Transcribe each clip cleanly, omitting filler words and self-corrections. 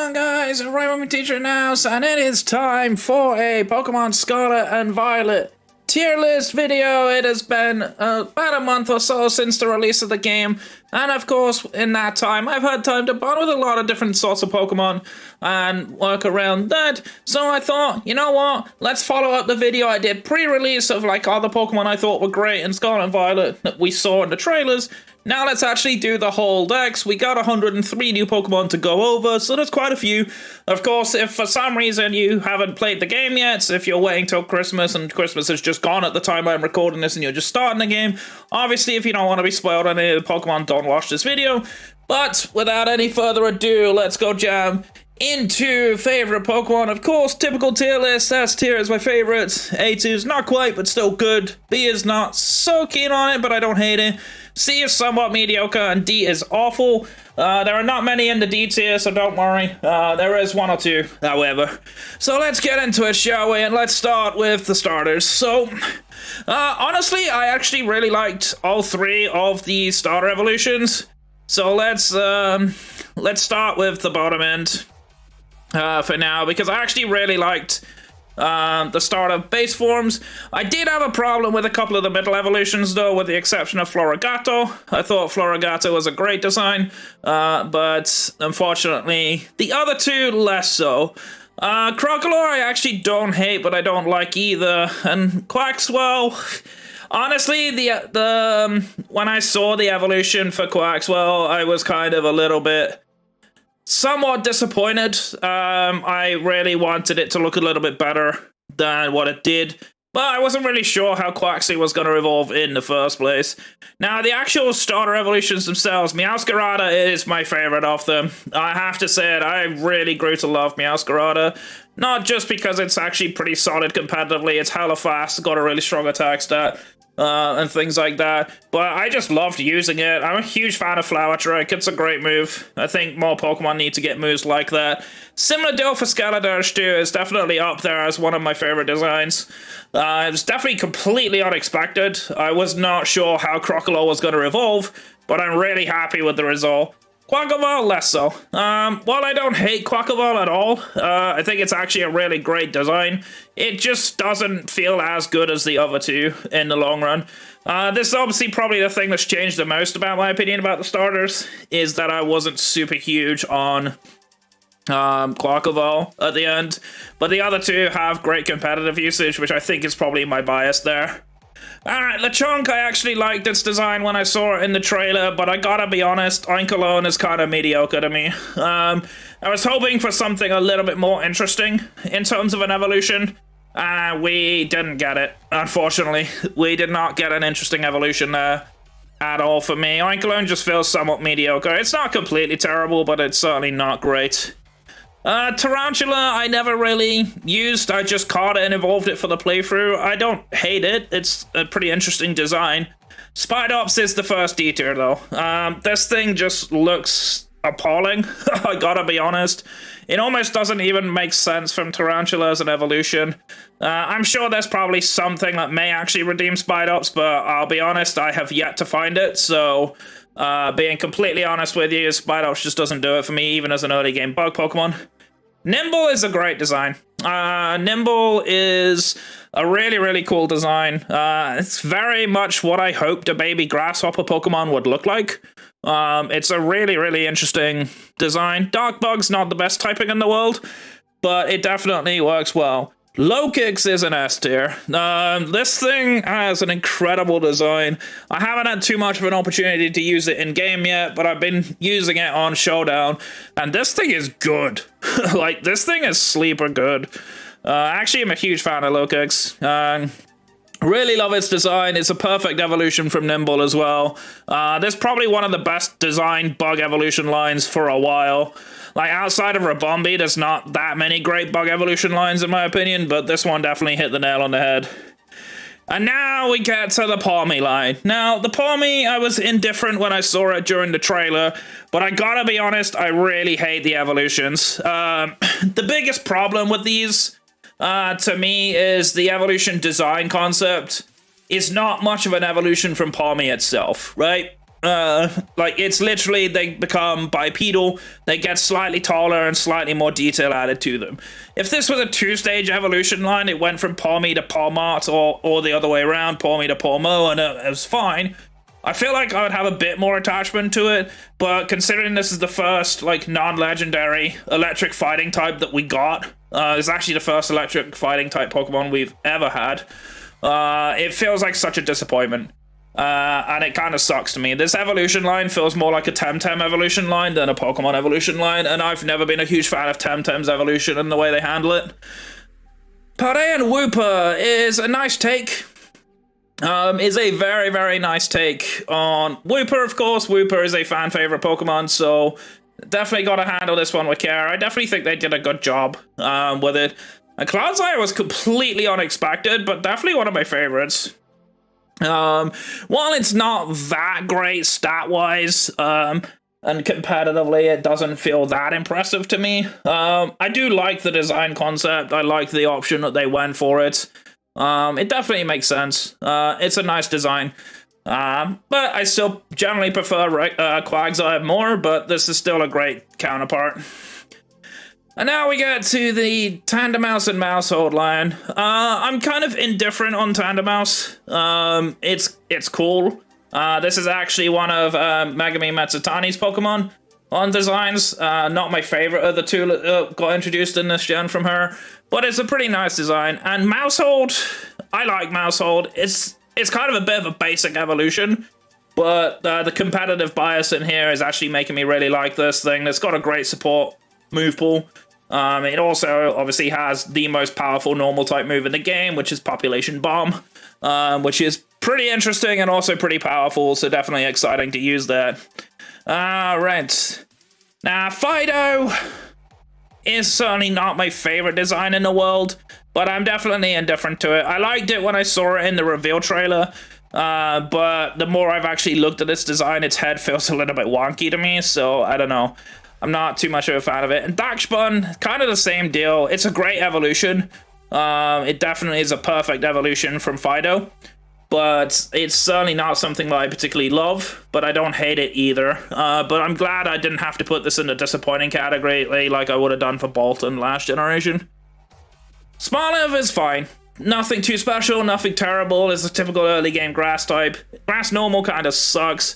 on, guys? I'm Teacher now, and it is time for a Pokemon Scarlet and Violet tier list video. It has been about a month or so since the release of the game, and of course, in that time, I've had time to bond with a lot of different sorts of Pokemon and work around that. So I thought, you know what? Let's follow up the video I did pre-release of like all the Pokemon I thought were great in Scarlet and Violet that we saw in the trailers. Now let's actually do the whole dex. We got 103 new Pokemon to go over, so there's quite a few. Of course, if for some reason you haven't played the game yet, if you're waiting till Christmas and Christmas is just gone at the time I'm recording this and you're just starting the game, obviously if you don't want to be spoiled on any of the Pokemon, don't watch this video. But without any further ado, let's go jam into favorite Pokemon. Of course, typical tier list. S tier is my favorite. A2 is not quite, but still good. B is not so keen on it, but I don't hate it. C is somewhat mediocre, and D is awful. There are not many in the D tier, so don't worry. There is one or two, however. So let's get into it, shall we? And let's start with the starters. So, honestly, I actually really liked all three of the starter evolutions. So let's start with the bottom end for now, because I actually really liked the start of base forms. I did have a problem with a couple of the middle evolutions though, with the exception of Florigato. I thought Florigato was a great design, but unfortunately the other two less so. Crocodile I actually don't hate, but I don't like either. And Quaxwell, honestly, the when I saw the evolution for Quaxwell, I was kind of a little bit somewhat disappointed. I really wanted it to look a little bit better than what it did, but I wasn't really sure how Quaxly was going to evolve in the first place. Now, the actual starter evolutions themselves, Meowscarada is my favorite of them. I have to say it, I really grew to love Meowscarada. Not just because it's actually pretty solid competitively, it's hella fast, got a really strong attack stat, and things like that, but I just loved using it. I'm a huge fan of Flower Trick. It's a great move. I think more Pokemon need to get moves like that. Similar deal for Skeledirge too. It's definitely up there as one of my favorite designs. It was definitely completely unexpected. I was not sure how Crocodile was going to evolve, but I'm really happy with the result. Quaquaval, less so. While I don't hate Quaquaval at all, I think it's actually a really great design. It just doesn't feel as good as the other two in the long run. This is obviously probably the thing that's changed the most about my opinion about the starters, is that I wasn't super huge on Quaquaval at the end. But the other two have great competitive usage, which I think is probably my bias there. Alright, Lechonk, I actually liked its design when I saw it in the trailer, but I gotta be honest, Oinkologne is kind of mediocre to me. I was hoping for something a little bit more interesting in terms of an evolution. We didn't get it, unfortunately. We did not get an interesting evolution there at all for me. Oinkologne just feels somewhat mediocre. It's not completely terrible, but it's certainly not great. Tarantula, I never really used. I just caught it and evolved it for the playthrough. I don't hate it. It's a pretty interesting design. Spidops is the first D tier, though. This thing just looks appalling. I gotta be honest. It almost doesn't even make sense from Tarantula as an evolution. I'm sure there's probably something that may actually redeem Spidops, but I'll be honest, I have yet to find it, so being completely honest with you, Spidops just doesn't do it for me, even as an early game bug Pokemon. Nimble is a great design. Nimble is a really, really cool design. It's very much what I hoped a baby Grasshopper Pokemon would look like. It's a really, really interesting design. Darkbug's not the best typing in the world, but it definitely works well. Lokix is an S tier. This thing has an incredible design. I haven't had too much of an opportunity to use it in game yet, but I've been using it on Showdown, and this thing is good. Like, this thing is sleeper good. Actually, I'm a huge fan of Lokix. Really love its design. It's a perfect evolution from Nimble as well. This is probably one of the best designed bug evolution lines for a while. Like, outside of Rabombi, there's not that many great bug evolution lines in my opinion, but this one definitely hit the nail on the head. And now we get to the Palmy line. Now, the Palmy, I was indifferent when I saw it during the trailer, but I gotta be honest, I really hate the evolutions. The biggest problem with these, to me, is the evolution design concept is not much of an evolution from Palmy itself, right? Like, it's literally, they become bipedal, they get slightly taller and slightly more detail added to them. If this was a two-stage evolution line, it went from Palmy to Palmart, or the other way around, Palmy to Palmo, and it was fine. I feel like I would have a bit more attachment to it, but considering this is the first, like, non-legendary electric fighting type that we got, it's actually the first electric fighting type Pokemon we've ever had, it feels like such a disappointment. And it kind of sucks to me. This evolution line feels more like a Temtem evolution line than a Pokemon evolution line, and I've never been a huge fan of Temtem's evolution and the way they handle it. Parean Wooper is a nice take. Is a very, very nice take on Wooper, of course. Wooper is a fan favorite Pokemon, so definitely got to handle this one with care. I definitely think they did a good job with it. And Cloudsire was completely unexpected, but definitely one of my favorites. While it's not that great stat-wise, and competitively it doesn't feel that impressive to me, I do like the design concept. I like the option that they went for it. It definitely makes sense. It's a nice design. But I still generally prefer Quagsire more, but this is still a great counterpart. And now we get to the Tandemaus and Maushold line. I'm kind of indifferent on Tandemaus. It's cool. This is actually one of Megami Metsutani's Pokemon on designs. Not my favorite of the two that got introduced in this gen from her, but it's a pretty nice design. And Maushold, I like Maushold. It's kind of a bit of a basic evolution, but the competitive bias in here is actually making me really like this thing. It's got a great support move pool. It also obviously has the most powerful normal type move in the game, which is Population Bomb, which is pretty interesting and also pretty powerful, so definitely exciting to use that. Right. Now, Fido is certainly not my favorite design in the world, but I'm definitely indifferent to it. I liked it when I saw it in the reveal trailer, but the more I've actually looked at this design, its head feels a little bit wonky to me, so I don't know. I'm not too much of a fan of it. And Darkspun, kind of the same deal. It's a great evolution. It definitely is a perfect evolution from Fido, but it's certainly not something that I particularly love, but I don't hate it either. But I'm glad I didn't have to put this in the disappointing category like I would have done for Bolton last generation. Smoliv is fine. Nothing too special, nothing terrible. It's a typical early game grass type. Grass normal kind of sucks.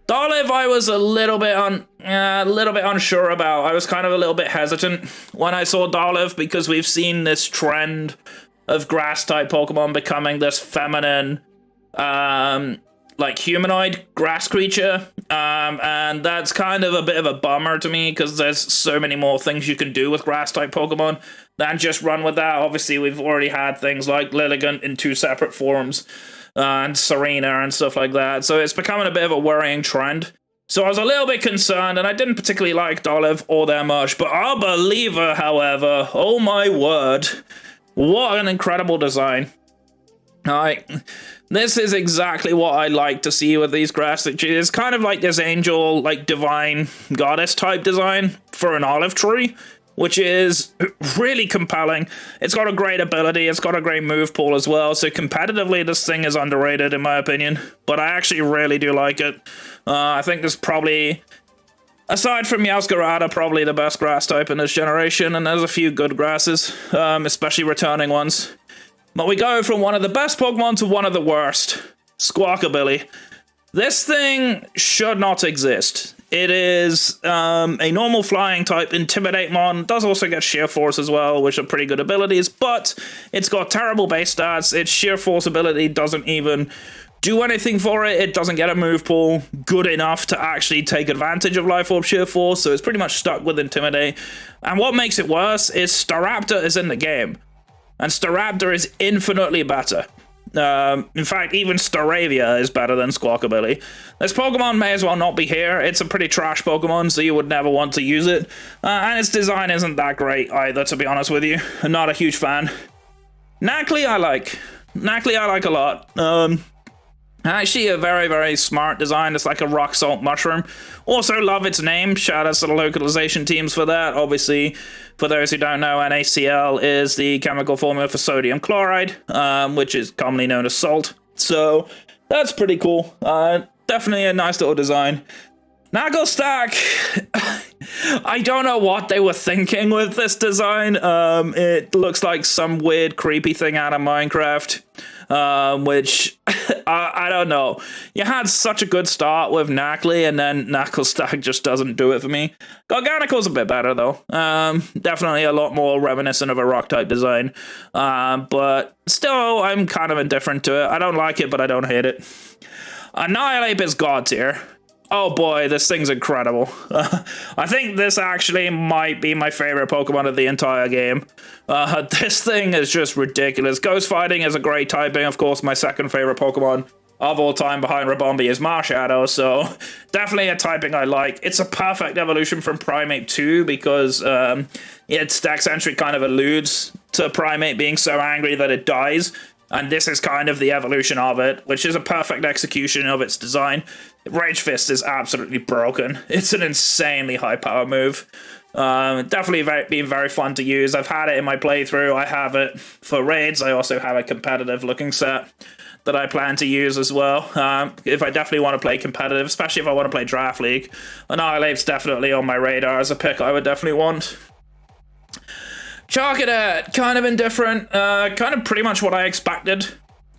Darliv, I was a little bit unsure about. I was kind of a little bit hesitant when I saw Darliv because we've seen this trend of grass-type Pokemon becoming this feminine, like humanoid grass creature, and that's kind of a bit of a bummer to me because there's so many more things you can do with grass-type Pokemon than just run with that. Obviously, we've already had things like Lilligant in 2 separate forms. And Serena and stuff like that, so it's becoming a bit of a worrying trend. So I was a little bit concerned, and I didn't particularly like Darliv all that much, but Arboliva, however, oh my word, what an incredible design. This is exactly what I like to see with these grass. It's kind of like this angel, like divine goddess type design for an olive tree, which is really compelling. It's got a great ability, it's got a great move pool as well, so competitively this thing is underrated in my opinion, but I actually really do like it. I think this probably, aside from Meowscarada, probably the best grass type in this generation, and there's a few good grasses, especially returning ones. But we go from one of the best Pokemon to one of the worst, Squawkabilly. This thing should not exist. It is a normal flying type Intimidate Mon, does also get Sheer Force as well, which are pretty good abilities, but it's got terrible base stats. Its Sheer Force ability doesn't even do anything for it. It doesn't get a move pool good enough to actually take advantage of Life Orb Sheer Force, so it's pretty much stuck with Intimidate. And what makes it worse is Staraptor is in the game, and Staraptor is infinitely better. In fact, even Staravia is better than Squawkabilly. This Pokemon may as well not be here. It's a pretty trash Pokemon, so you would never want to use it. And its design isn't that great either, to be honest with you. I'm not a huge fan. Knackley I like. Knackley I like a lot. Actually a very, very smart design. It's like a rock salt mushroom. Also love its name. Shout out to the localization teams for that. Obviously, for those who don't know, NaCl is the chemical formula for sodium chloride, which is commonly known as salt. So that's pretty cool. definitely a nice little design. Nagglestack, I don't know what they were thinking with this design. It looks like some weird, creepy thing out of Minecraft, which I don't know. You had such a good start with Knackly, and then Nagglestack just doesn't do it for me. Garganicle's a bit better, though. Definitely a lot more reminiscent of a rock-type design, but still, I'm kind of indifferent to it. I don't like it, but I don't hate it. Annihilate is God tier. Oh boy, this thing's incredible. I think this actually might be my favorite Pokemon of the entire game. This thing is just ridiculous. Ghost Fighting is a great typing. Of course, my second favorite Pokemon of all time behind Rabombi is Marshadow, so definitely a typing I like. It's a perfect evolution from Primate 2 because its Dex entry kind of alludes to Primate being so angry that it dies. And this is kind of the evolution of it, which is a perfect execution of its design. Rage Fist is absolutely broken. It's an insanely high power move. Definitely been very fun to use. I've had it in my playthrough. I have it for raids. I also have a competitive looking set that I plan to use as well. If I definitely want to play competitive, especially if I want to play Draft League. Annihilate's definitely on my radar as a pick I would definitely want. Charcadet, kind of indifferent, kind of pretty much what I expected.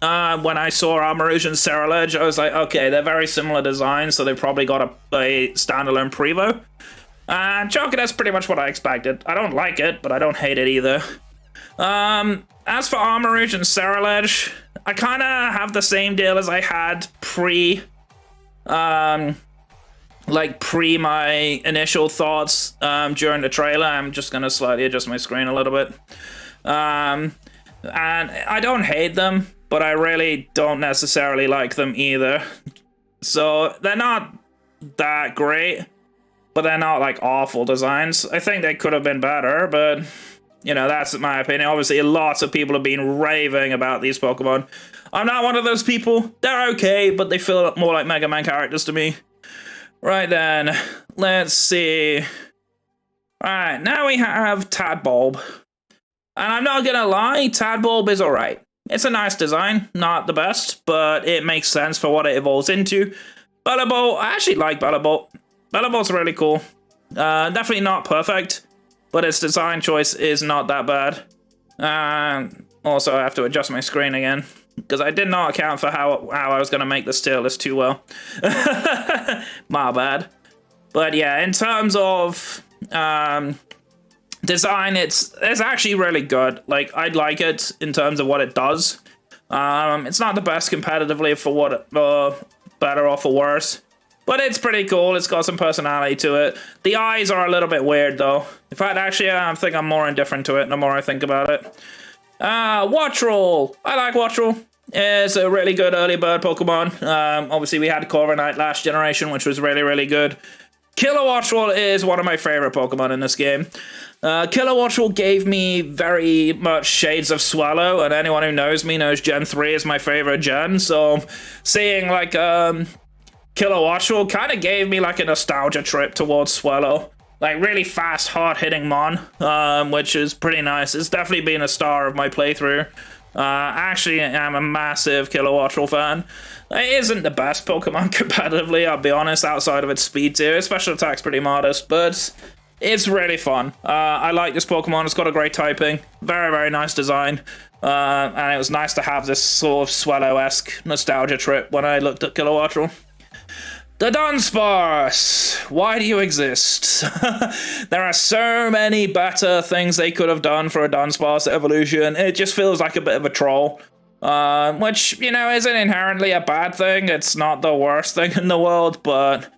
When I saw Armarouge and Cerulege, I was like, okay, they're very similar designs, so they probably got a standalone Prevo. And Charcadet's pretty much what I expected. I don't like it, but I don't hate it either. As for Armarouge and Cerulege, I kind of have the same deal as I had pre my initial thoughts during the trailer. I'm just going to slightly adjust my screen a little bit. And I don't hate them, but I really don't necessarily like them either. So they're not that great, but they're not like awful designs. I think they could have been better, but you know, that's my opinion. Obviously, lots of people have been raving about these Pokemon. I'm not one of those people. They're okay, but they feel more like Mega Man characters to me. Right then, let's see. Alright, now we have Tadbulb. And I'm not gonna lie, Tadbulb is alright. It's a nice design, not the best, but it makes sense for what it evolves into. Bellibolt, I actually like Bellibolt. Bellibolt's really cool. Definitely not perfect, but its design choice is not that bad. Also, I have to adjust my screen again, because I did not account for how I was going to make this tier list too well. My bad. But yeah, in terms of design, it's actually really good. Like, I'd like it in terms of what it does. It's not the best competitively for what better or for worse, but it's pretty cool. It's got some personality to it. The eyes are a little bit weird though. In fact, actually, I think I'm more indifferent to it the more I think about it. Wattrel. I like Wattrel. It's a really good early bird Pokemon. Obviously, we had Corviknight last generation, which was really, really good. Killer Wattrel is one of my favorite Pokemon in this game. Killer Wattrel gave me very much shades of Swallow, and anyone who knows me knows Gen 3 is my favorite gen, so seeing like Killer Wattrel kind of gave me like a nostalgia trip towards Swallow. Like, really fast, hard-hitting Mon, which is pretty nice. It's definitely been a star of my playthrough. Actually, I'm a massive Killer Wattrel fan. It isn't the best Pokemon competitively, I'll be honest, outside of its speed tier. Its special attack's pretty modest, but it's really fun. I like this Pokemon. It's got a great typing. Very, very nice design. And it was nice to have this sort of Swallow-esque nostalgia trip when I looked at Killer Wattrel. The Dunsparce! Why do you exist? There are so many better things they could have done for a Dunsparce evolution. It just feels like a bit of a troll. Which, you know, isn't inherently a bad thing. It's not the worst thing in the world, but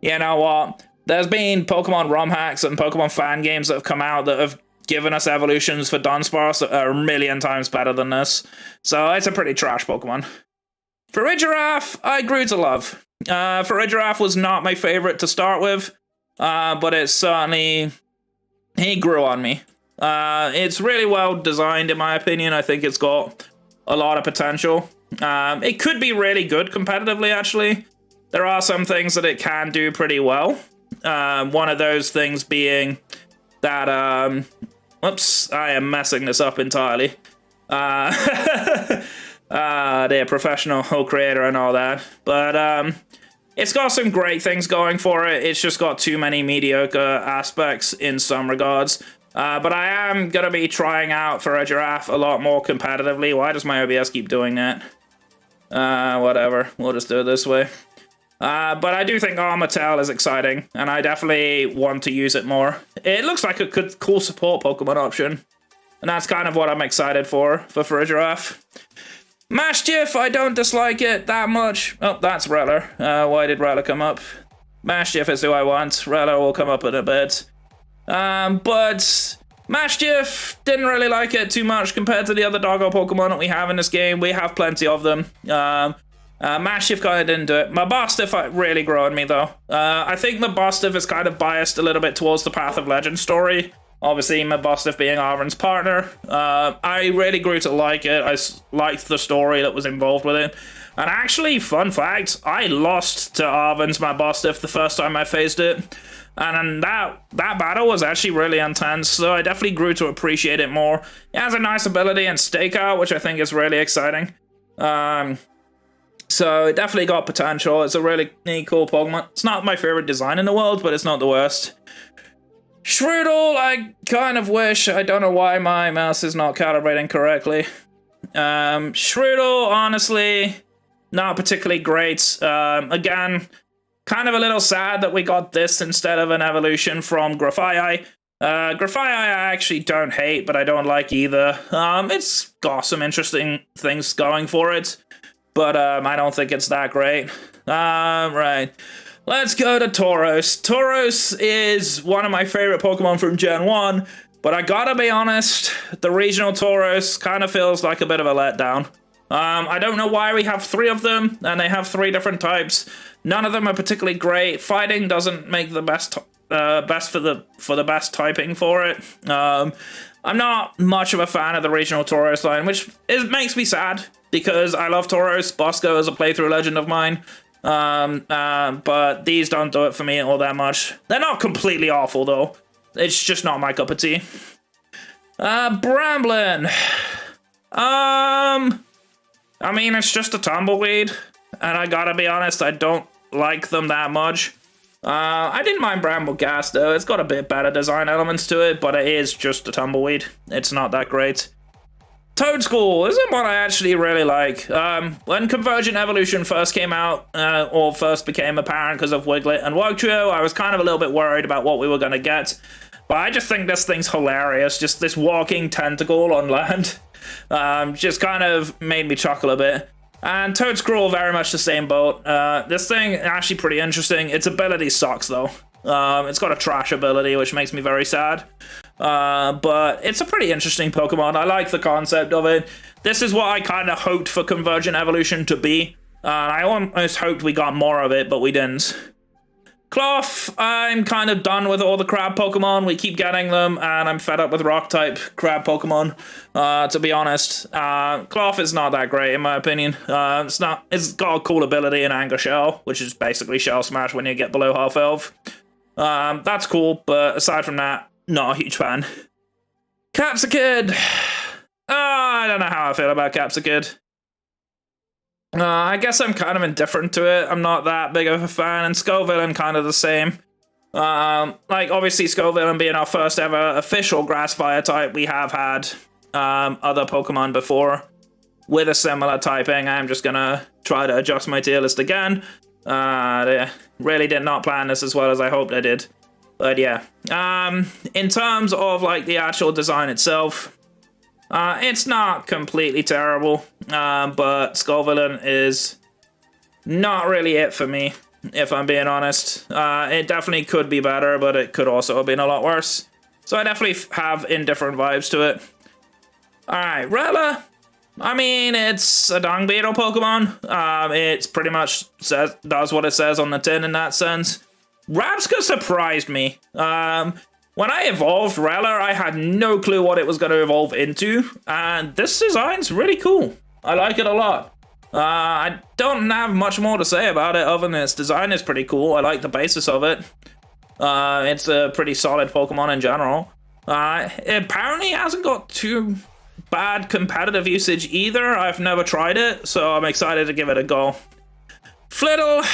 you know what? There's been Pokemon ROM hacks and Pokemon fan games that have come out that have given us evolutions for Dunsparce that are a million times better than this. So it's a pretty trash Pokemon. Farigiraf, I grew to love. Farigiraf was not my favorite to start with, but it's certainly, he grew on me. It's really well designed in my opinion. I think it's got a lot of potential. It could be really good competitively, actually. There are some things that it can do pretty well. One of those things being that, whoops, I am messing this up entirely. They're professional whole creator and all that. But It's got some great things going for it. It's just got too many mediocre aspects in some regards. But I am going to be trying out for a giraffe a lot more competitively. Why does my OBS keep doing that? Whatever. We'll just do it this way. But I do think Armor Tail is exciting, and I definitely want to use it more. It looks like a cool support Pokemon option, and that's kind of what I'm excited for a giraffe. Mastiff, I don't dislike it that much. Oh, that's Reller. Why did Reller come up? Mastiff is who I want. Reller will come up in a bit. But Mastiff, didn't really like it too much compared to the other doggo Pokemon that we have in this game. We have plenty of them. Mastiff kind of didn't do it. Mastiff really grew on me, though. I think Mastiff is kind of biased a little bit towards the Path of Legend story. Obviously, Mastiff being Arven's partner. I really grew to like it. I liked the story that was involved with it. And actually, fun fact, I lost to Arven's Mastiff the first time I faced it. And that battle was actually really intense, so I definitely grew to appreciate it more. It has a nice ability in Stakeout, which I think is really exciting. So it definitely got potential. It's a really cool Pokemon. It's not my favorite design in the world, but it's not the worst. Shroodle, I kind of wish. I don't know why my mouse is not calibrating correctly. Shroodle, honestly, not particularly great. Again, kind of a little sad that we got this instead of an evolution from Grafaiai. Grafaiai I actually don't hate, but I don't like either. It's got some interesting things going for it, but I don't think it's that great. Right. Let's go to Tauros. Tauros is one of my favorite Pokemon from Gen 1, but I gotta be honest, the regional Tauros kind of feels like a bit of a letdown. I don't know why we have 3 of them, and they have 3 different types. None of them are particularly great. Fighting doesn't make the best for the best typing for it. I'm not much of a fan of the regional Tauros line, which makes me sad because I love Tauros. Bosco is a playthrough legend of mine. But these don't do it for me all that much. They're not completely awful though. It's just not my cup of tea. Bramblin. I mean, it's just a tumbleweed, and I gotta be honest, I don't like them that much. I didn't mind Brambleghast though. It's got a bit better design elements to it, but it is just a tumbleweed. It's not that great. Toadscool isn't one I actually really like. When Convergent Evolution first came out, or first became apparent because of Wiglet and Wugtrio, I was kind of a little bit worried about what we were going to get. But I just think this thing's hilarious. Just this walking tentacle on land. Just kind of made me chuckle a bit. And Toadscool, very much the same boat. This thing is actually pretty interesting. Its ability sucks, though. It's got a trash ability, which makes me very sad. But it's a pretty interesting Pokemon. I like the concept of it. This is what I kind of hoped for Convergent Evolution to be. I almost hoped we got more of it, but we didn't. Cloth, I'm kind of done with all the crab Pokemon. We keep getting them, and I'm fed up with rock-type crab Pokemon, to be honest. Cloth is not that great, in my opinion. It's got a cool ability in Anger Shell, which is basically Shell Smash when you get below half health. That's cool, but aside from that, not a huge fan. Capsakid! I don't know how I feel about Capsakid. I guess I'm kind of indifferent to it. I'm not that big of a fan, and Scovillain kind of the same. Like, obviously Scovillain being our first ever official Grass Fire type, we have had other Pokemon before with a similar typing. I'm just gonna try to adjust my tier list again. Really did not plan this as well as I hoped I did. But yeah, in terms of like the actual design itself, it's not completely terrible, but Scovillain is not really it for me, if I'm being honest. It definitely could be better, but it could also have been a lot worse. So I definitely have indifferent vibes to it. Alright, Rella. I mean, it's a dung beetle Pokemon. It's pretty much does what it says on the tin in that sense. Rabsca surprised me. When I evolved Rella, I had no clue what it was going to evolve into, and this design's really cool. I like it a lot. I don't have much more to say about it other than its design is pretty cool. I like the basis of it. It's a pretty solid Pokemon in general. It apparently hasn't got too bad competitive usage either. I've never tried it, so I'm excited to give it a go. Flittle.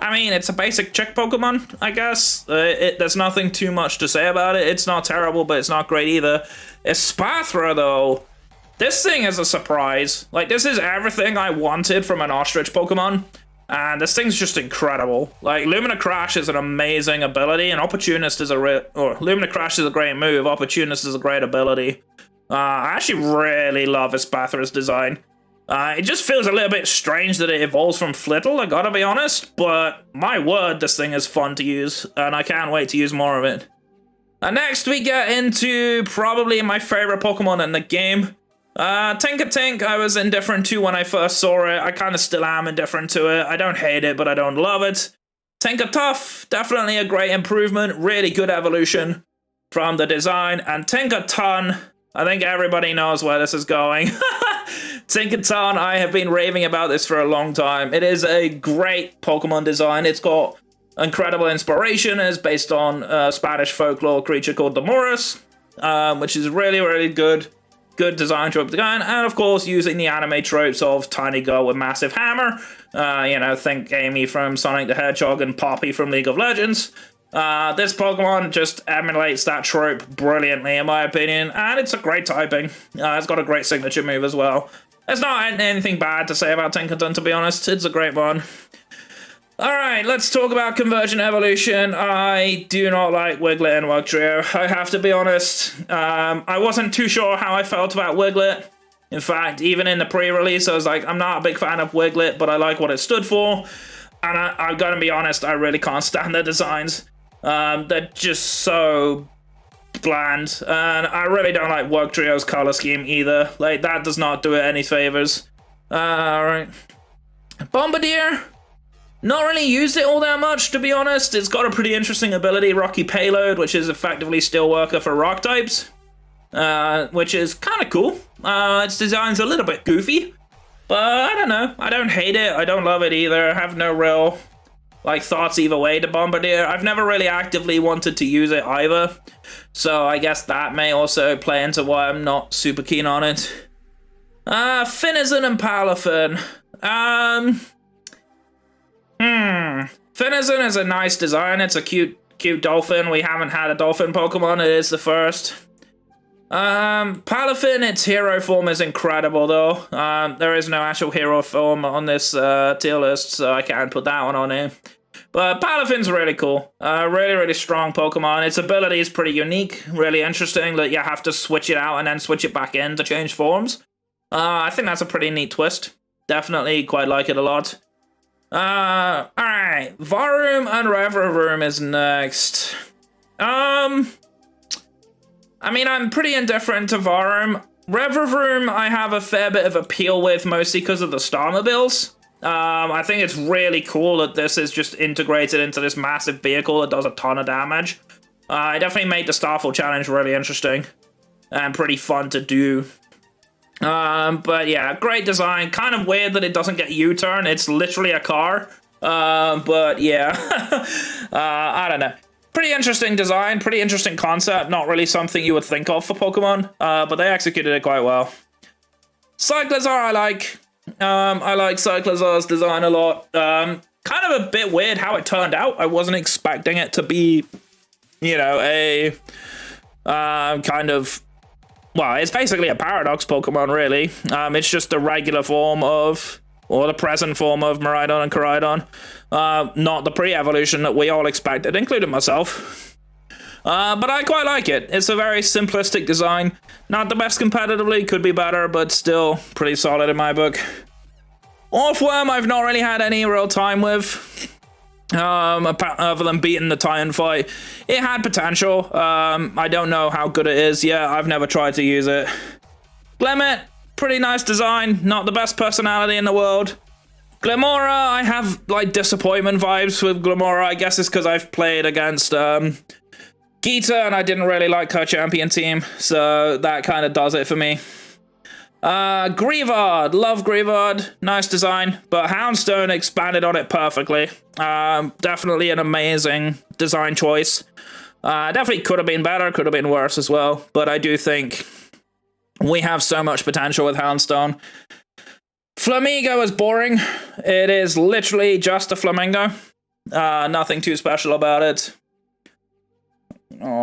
I mean, it's a basic chick Pokemon, I guess. There's nothing too much to say about it. It's not terrible, but it's not great either. Espathra, though, this thing is a surprise. Like, this is everything I wanted from an ostrich Pokemon. And this thing's just incredible. Like, Lumina Crash is an amazing ability, and Opportunist is Lumina Crash is a great move, Opportunist is a great ability. I actually really love Espathra's design. It just feels a little bit strange that it evolves from Flittle, I gotta be honest, but my word, this thing is fun to use, and I can't wait to use more of it. And next we get into probably my favorite Pokemon in the game. Tinkatink, I was indifferent to when I first saw it. I kind of still am indifferent to it. I don't hate it, but I don't love it. Tinkatuff, definitely a great improvement, really good evolution from the design. And Tinkaton, I think everybody knows where this is going. Tinkaton, I have been raving about this for a long time. It is a great Pokemon design. It's got incredible inspiration. It's based on Spanish folklore creature called the Morris, which is really, really good. Good design trope design, and of course using the anime tropes of tiny girl with massive hammer. You know, think Amy from Sonic the Hedgehog and Poppy from League of Legends. This Pokemon just emulates that trope brilliantly, in my opinion, and it's a great typing. It's got a great signature move as well. There's not anything bad to say about Tinkaton, to be honest. It's a great one. Alright, let's talk about Convergent Evolution. I do not like Wiglet and Wugtrio, I have to be honest. I wasn't too sure how I felt about Wiglet. In fact, even in the pre-release, I was like, I'm not a big fan of Wiglet, but I like what it stood for. And I'm gonna be honest, I really can't stand their designs. They're just so bland. And I really don't like Wugtrio's color scheme either. Like, that does not do it any favors. Alright. Bombardier. Not really used it all that much, to be honest. It's got a pretty interesting ability, Rocky Payload, which is effectively Steelworker for rock types, which is kind of cool. Its design's a little bit goofy, but I don't know. I don't hate it. I don't love it either. I have no real thoughts either way to Bombardier. I've never really actively wanted to use it either, so I guess that may also play into why I'm not super keen on it. Finizen and Palafin. Finizen is a nice design. It's a cute dolphin. We haven't had a dolphin Pokemon. It is the first. Palafin, its hero form is incredible, though. There is no actual hero form on this tier list, so I can't put that one on here. But Palafin's really cool. Really, really strong Pokemon. Its ability is pretty unique, really interesting, that you have to switch it out and then switch it back in to change forms. I think that's a pretty neat twist. Definitely quite like it a lot. Alright, Varoom and Revavroom is next. I mean, I'm pretty indifferent to Varoom. Revavroom, I have a fair bit of appeal with, mostly because of the Starmobiles. I think it's really cool that this is just integrated into this massive vehicle that does a ton of damage. It definitely made the Starfall challenge really interesting and pretty fun to do. But yeah, great design. Kind of weird that it doesn't get U-turn. It's literally a car. But yeah, I don't know. Pretty interesting design, pretty interesting concept. Not really something you would think of for Pokemon, but they executed it quite well. Cyclizar I like. I like Cyclizar's design a lot. Kind of a bit weird how it turned out. I wasn't expecting it to be, you know, a kind of... Well, it's basically a Paradox Pokemon, really. It's just the regular form of, or the present form of Miraidon and Koraidon. Not the pre-evolution that we all expected, including myself. But I quite like it. It's a very simplistic design. Not the best competitively, could be better, but still pretty solid in my book. Orthworm, I've not really had any real time with. Other than beating the Titan fight. It had potential. I don't know how good it is yet. I've never tried to use it. Glimmet, pretty nice design. Not the best personality in the world. Glimmora, I have like disappointment vibes with Glimmora. I guess it's because I've played against Geeta and I didn't really like her champion team. So that kind of does it for me. Greavard, love Greavard, nice design, but Houndstone expanded on it perfectly. Definitely an amazing design choice. Definitely could have been better, could have been worse as well, but I do think we have so much potential with Houndstone. Flamigo is boring. It is literally just a flamingo. Nothing too special about it. Oh.